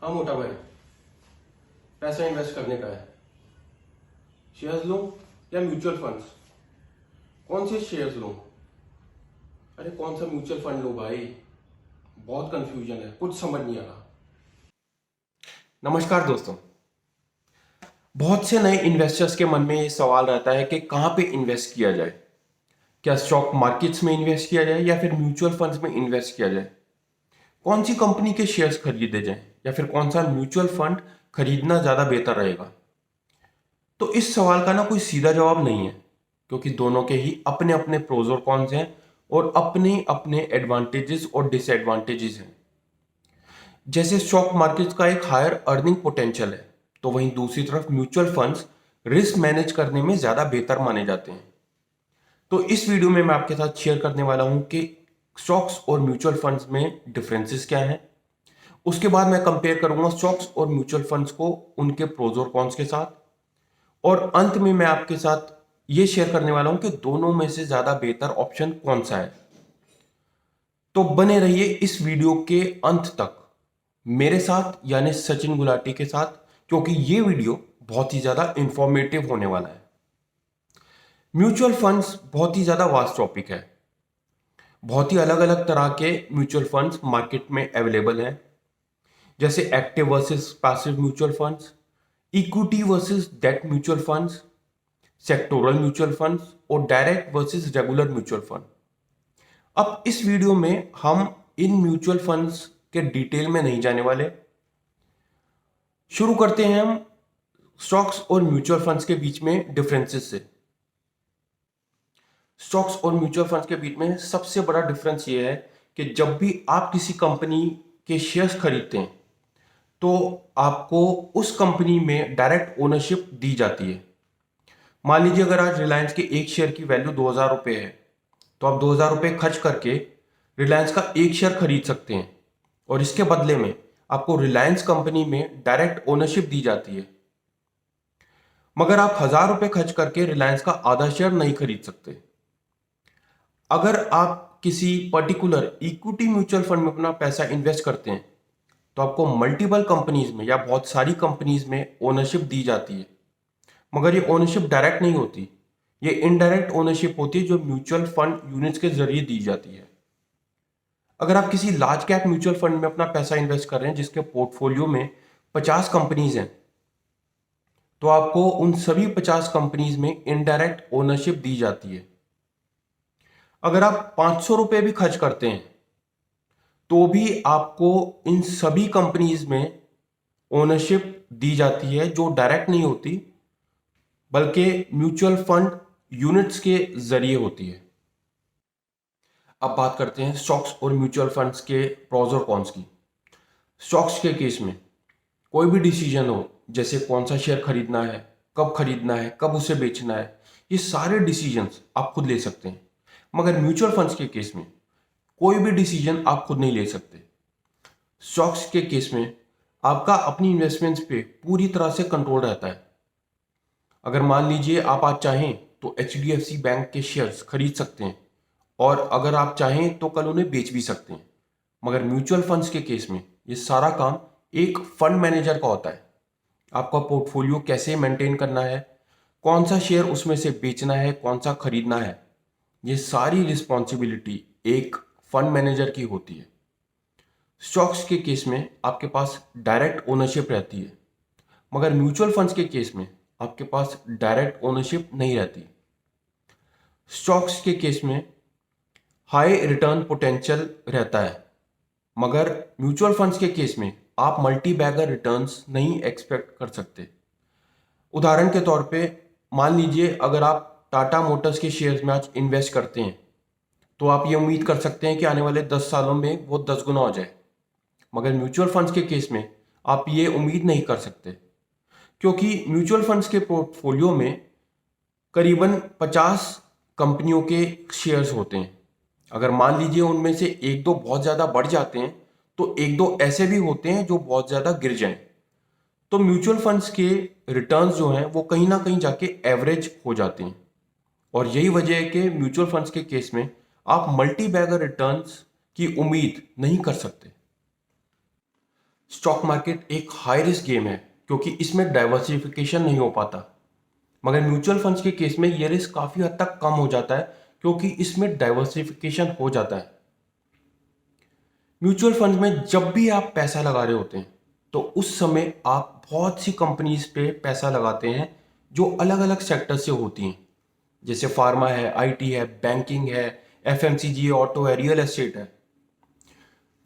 हाँ मोटा भाई, पैसा इन्वेस्ट करने का है। शेयर्स लूं या म्यूचुअल फंड्स? कौन से शेयर्स लूं? अरे कौन सा म्यूचुअल फंड लूं भाई? बहुत कंफ्यूजन है, कुछ समझ नहीं आ रहा। नमस्कार दोस्तों। बहुत से नए इन्वेस्टर्स के मन में ये सवाल रहता है कि कहाँ पे इन्वेस्ट किया जाए। क्या स्टॉक मार्केट्स में इन्वेस्ट किया जाए या फिर म्यूचुअल फंड्स में इन्वेस्ट किया जाए? कौन सी कंपनी के शेयर्स खरीदे जाएं या फिर कौन सा म्यूचुअल फंड खरीदना ज्यादा बेहतर रहेगा? तो इस सवाल का ना कोई सीधा जवाब नहीं है, क्योंकि दोनों के ही अपने अपने प्रोज और कॉन्स हैं और अपने अपने एडवांटेजेस और डिसएडवांटेजेस हैं। जैसे स्टॉक मार्केट का एक हायर अर्निंग पोटेंशियल है, तो वहीं दूसरी तरफ म्यूचुअल फंड्स रिस्क मैनेज करने में ज्यादा बेहतर माने जाते हैं। तो इस वीडियो में मैं आपके साथ शेयर करने वाला हूं कि स्टॉक्स और म्यूचुअल फंड्स में डिफरेंसेस क्या हैं। उसके बाद मैं कंपेयर करूंगा स्टॉक्स और म्यूचुअल फंड्स को उनके प्रोज और कॉन्स के साथ, और अंत में मैं आपके साथ ये शेयर करने वाला हूं कि दोनों में से ज्यादा बेहतर ऑप्शन कौन सा है। तो बने रहिए इस वीडियो के अंत तक मेरे साथ, यानी सचिन गुलाटी के साथ, क्योंकि ये वीडियो बहुत ही ज्यादा इंफॉर्मेटिव होने वाला है। म्यूचुअल फंड्स बहुत ही ज्यादा वास्ट टॉपिक है। बहुत ही अलग अलग तरह के म्यूचुअल फंड्स मार्केट में अवेलेबल हैं, जैसे active versus passive mutual funds, equity versus debt mutual funds, sectoral mutual funds और direct versus regular mutual fund. अब इस वीडियो में हम इन म्यूचुअल फंड्स के डिटेल में नहीं जाने वाले। शुरू करते हैं हम स्टॉक्स और म्यूचुअल फंड्स के बीच में डिफरेंसेस से। स्टॉक्स और म्यूचुअल फंड्स के बीच में सबसे बड़ा डिफरेंस ये है कि जब भी आप किसी कंपनी के शेयर्स खरीदते हैं तो आपको उस कंपनी में डायरेक्ट ओनरशिप दी जाती है। मान लीजिए अगर आज रिलायंस के एक शेयर की वैल्यू 2,000 रुपये है, तो आप 2,000 रुपये खर्च करके रिलायंस का एक शेयर खरीद सकते हैं, और इसके बदले में आपको रिलायंस कंपनी में डायरेक्ट ओनरशिप दी जाती है। मगर आप 1,000 रुपये खर्च करके रिलायंस का आधा शेयर नहीं खरीद सकते। अगर आप किसी पर्टिकुलर इक्विटी म्यूचुअल फंड में अपना पैसा इन्वेस्ट करते हैं तो आपको मल्टीपल कंपनीज में या बहुत सारी कंपनीज में ओनरशिप दी जाती है, मगर ये ओनरशिप डायरेक्ट नहीं होती, ये इनडायरेक्ट ओनरशिप होती है जो म्यूचुअल फंड यूनिट्स के जरिए दी जाती है। अगर आप किसी लार्ज कैप म्यूचुअल फंड में अपना पैसा इन्वेस्ट कर रहे हैं जिसके पोर्टफोलियो में 50 कंपनीज हैं, तो आपको उन सभी 50 कंपनीज में इनडायरेक्ट ओनरशिप दी जाती है। अगर आप 500 रुपये भी खर्च करते हैं तो भी आपको इन सभी कंपनीज में ओनरशिप दी जाती है, जो डायरेक्ट नहीं होती बल्कि म्यूचुअल फंड यूनिट्स के जरिए होती है। अब बात करते हैं स्टॉक्स और म्यूचुअल फंड्स के प्रोज और कॉन्स की। स्टॉक्स के केस में कोई भी डिसीजन हो, जैसे कौन सा शेयर खरीदना है, कब खरीदना है, कब उसे बेचना है, ये सारे डिसीजंस आप खुद ले सकते हैं। मगर म्यूचुअल फंड्स के केस में कोई भी डिसीजन आप खुद नहीं ले सकते। स्टॉक्स के केस में आपका अपनी इन्वेस्टमेंट्स पे पूरी तरह से कंट्रोल रहता है। अगर मान लीजिए आप आज चाहें तो HDFC बैंक के शेयर्स खरीद सकते हैं, और अगर आप चाहें तो कल उन्हें बेच भी सकते हैं। मगर म्यूचुअल फंड्स के केस में ये सारा काम एक फंड मैनेजर का होता है। आपका पोर्टफोलियो कैसे मेंटेन करना है, कौन सा शेयर उसमें से बेचना है, कौन सा खरीदना है, ये सारी रिस्पॉन्सिबिलिटी एक फंड मैनेजर की होती है। स्टॉक्स के केस में आपके पास डायरेक्ट ओनरशिप रहती है, मगर म्यूचुअल फंड्स के केस में आपके पास डायरेक्ट ओनरशिप नहीं रहती। स्टॉक्स के केस में हाई रिटर्न पोटेंशियल रहता है, मगर म्यूचुअल फंड्स के केस में आप मल्टी बैगर रिटर्न्स नहीं एक्सपेक्ट कर सकते। उदाहरण के तौर पे मान लीजिए अगर आप टाटा मोटर्स के शेयर्स में आज इन्वेस्ट करते हैं तो आप ये उम्मीद कर सकते हैं कि आने वाले 10 सालों में वो 10 गुना हो जाए। मगर म्यूचुअल फंड्स के केस में आप ये उम्मीद नहीं कर सकते, क्योंकि म्यूचुअल फंड्स के पोर्टफोलियो में करीबन 50 कंपनियों के शेयर्स होते हैं। अगर मान लीजिए उनमें से एक दो बहुत ज़्यादा बढ़ जाते हैं तो एक दो ऐसे भी होते हैं जो बहुत ज़्यादा गिर जाएं। तो म्यूचुअल फंड्स के रिटर्न्स जो हैं वो कहीं ना कहीं जाके एवरेज हो जाते हैं, और यही वजह है कि म्यूचुअल फंड्स के केस में आप मल्टी बैगर रिटर्न्स की उम्मीद नहीं कर सकते। स्टॉक मार्केट एक हाई रिस्क गेम है क्योंकि इसमें डाइवर्सिफिकेशन नहीं हो पाता। मगर म्यूचुअल फंड्स के केस में ये रिस्क काफ़ी हद तक कम हो जाता है क्योंकि इसमें डाइवर्सिफिकेशन हो जाता है। म्यूचुअल फंड में जब भी आप पैसा लगा रहे होते हैं तो उस समय आप बहुत सी कंपनीज पे पैसा लगाते हैं जो अलग अलग सेक्टर से होती हैं, जैसे फार्मा है, आईटी है, बैंकिंग है, एफएमसीजी है, ऑटो है, रियल एस्टेट है।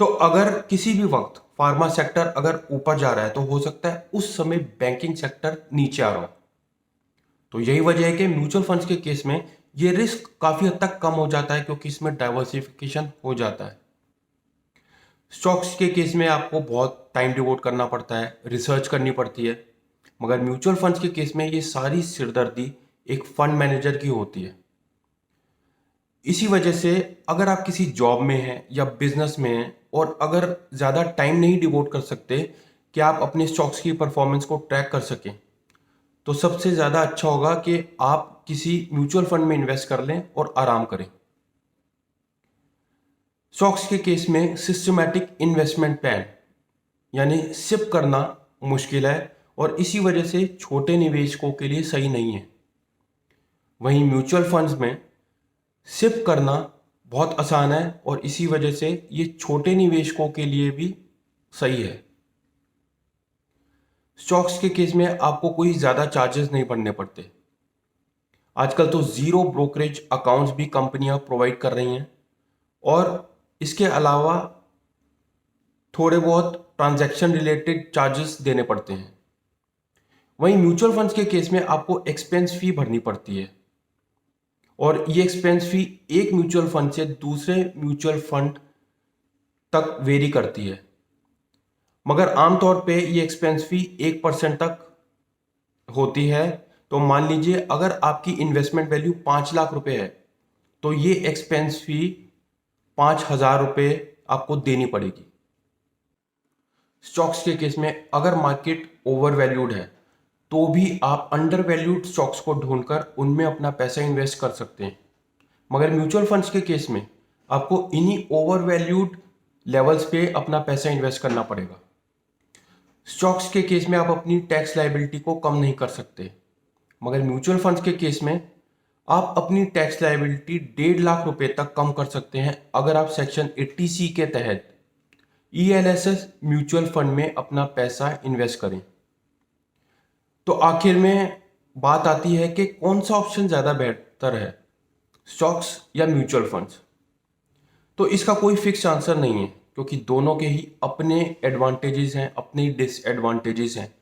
तो अगर किसी भी वक्त फार्मा सेक्टर अगर ऊपर जा रहा है तो हो सकता है उस समय बैंकिंग सेक्टर नीचे आ रहा हो। तो यही वजह है कि म्यूचुअल फंड्स के केस में ये रिस्क काफ़ी हद तक कम हो जाता है क्योंकि इसमें डाइवर्सिफिकेशन हो जाता है। स्टॉक्स के केस में आपको बहुत टाइम डिवोट करना पड़ता है, रिसर्च करनी पड़ती है। मगर म्यूचुअल फंड्स के केस में ये सारी सिरदर्दी एक फंड मैनेजर की होती है। इसी वजह से अगर आप किसी जॉब में हैं या बिजनेस में हैं और अगर ज़्यादा टाइम नहीं डिवोट कर सकते कि आप अपने स्टॉक्स की परफॉर्मेंस को ट्रैक कर सकें, तो सबसे ज़्यादा अच्छा होगा कि आप किसी म्यूचुअल फंड में इन्वेस्ट कर लें और आराम करें। स्टॉक्स के केस में सिस्टमैटिक इन्वेस्टमेंट प्लान यानी सिप करना मुश्किल है और इसी वजह से छोटे निवेशकों के लिए सही नहीं है। वहीं म्यूचुअल फंड्स में सिप करना बहुत आसान है और इसी वजह से ये छोटे निवेशकों के लिए भी सही है। स्टॉक्स के केस में आपको कोई ज़्यादा चार्जेस नहीं भरने पड़ते। आजकल तो ज़ीरो ब्रोकरेज अकाउंट्स भी कंपनियां प्रोवाइड कर रही हैं और इसके अलावा थोड़े बहुत ट्रांजैक्शन रिलेटेड चार्जेस देने पड़ते हैं। वहीं म्यूचुअल फंड्स के केस में आपको एक्सपेंस फी भरनी पड़ती है और ये एक्सपेंस फी एक म्यूचुअल फंड से दूसरे म्यूचुअल फंड तक वेरी करती है। मगर आमतौर पे ये एक्सपेंस फी 1% तक होती है। तो मान लीजिए अगर आपकी इन्वेस्टमेंट वैल्यू 5 लाख रुपए है तो ये एक्सपेंस फी 5,000 रुपये आपको देनी पड़ेगी। स्टॉक्स के केस में अगर मार्केट ओवर वैल्यूड है तो भी आप अंडर वैल्यूड स्टॉक्स को ढूंढकर उनमें अपना पैसा इन्वेस्ट कर सकते हैं। मगर म्यूचुअल फंड्स के केस में आपको इन्हीं ओवर वैल्यूड लेवल्स पे अपना पैसा इन्वेस्ट करना पड़ेगा। स्टॉक्स के केस में आप अपनी टैक्स लायबिलिटी को कम नहीं कर सकते, मगर म्यूचुअल फंड्स के केस में आप अपनी टैक्स लायबिलिटी 1.5 लाख रुपए तक कम कर सकते हैं अगर आप सेक्शन 80C के तहत ELSS म्यूचुअल फंड में अपना पैसा इन्वेस्ट करें। तो आखिर में बात आती है कि कौन सा ऑप्शन ज़्यादा बेहतर है, स्टॉक्स या म्यूचुअल फंड्स। तो इसका कोई फिक्स आंसर नहीं है क्योंकि दोनों के ही अपने एडवांटेजेस हैं, अपने ही डिसएडवांटेजेस हैं,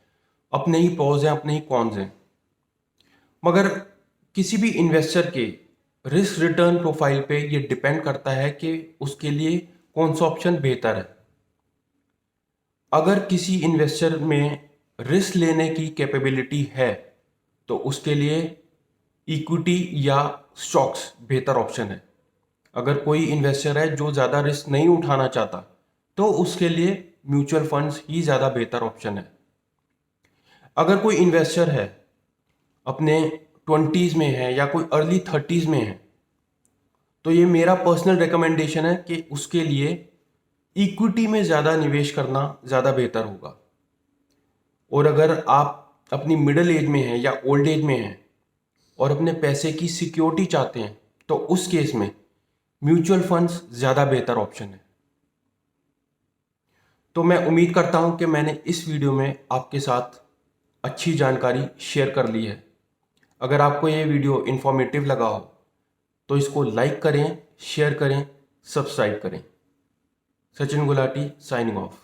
अपने ही प्रोज हैं, अपने ही कॉन्स हैं। मगर किसी भी इन्वेस्टर के रिस्क रिटर्न प्रोफाइल पे ये डिपेंड करता है कि उसके लिए कौन सा ऑप्शन बेहतर है। अगर किसी इन्वेस्टर में रिस्क लेने की कैपेबिलिटी है तो उसके लिए इक्विटी या स्टॉक्स बेहतर ऑप्शन है। अगर कोई इन्वेस्टर है जो ज़्यादा रिस्क नहीं उठाना चाहता तो उसके लिए म्यूचुअल फंड्स ही ज़्यादा बेहतर ऑप्शन है। अगर कोई इन्वेस्टर है अपने 20s में है या कोई अर्ली 30s में है तो ये मेरा पर्सनल रिकमेंडेशन है कि उसके लिए इक्विटी में ज़्यादा निवेश करना ज़्यादा बेहतर होगा। और अगर आप अपनी मिडिल एज में हैं या ओल्ड एज में हैं और अपने पैसे की सिक्योरिटी चाहते हैं तो उस केस में म्यूचुअल फंड्स ज़्यादा बेहतर ऑप्शन है। तो मैं उम्मीद करता हूं कि मैंने इस वीडियो में आपके साथ अच्छी जानकारी शेयर कर ली है। अगर आपको ये वीडियो इन्फॉर्मेटिव लगा हो तो इसको लाइक करें, शेयर करें, सब्सक्राइब करें। Sachin Gulati signing off.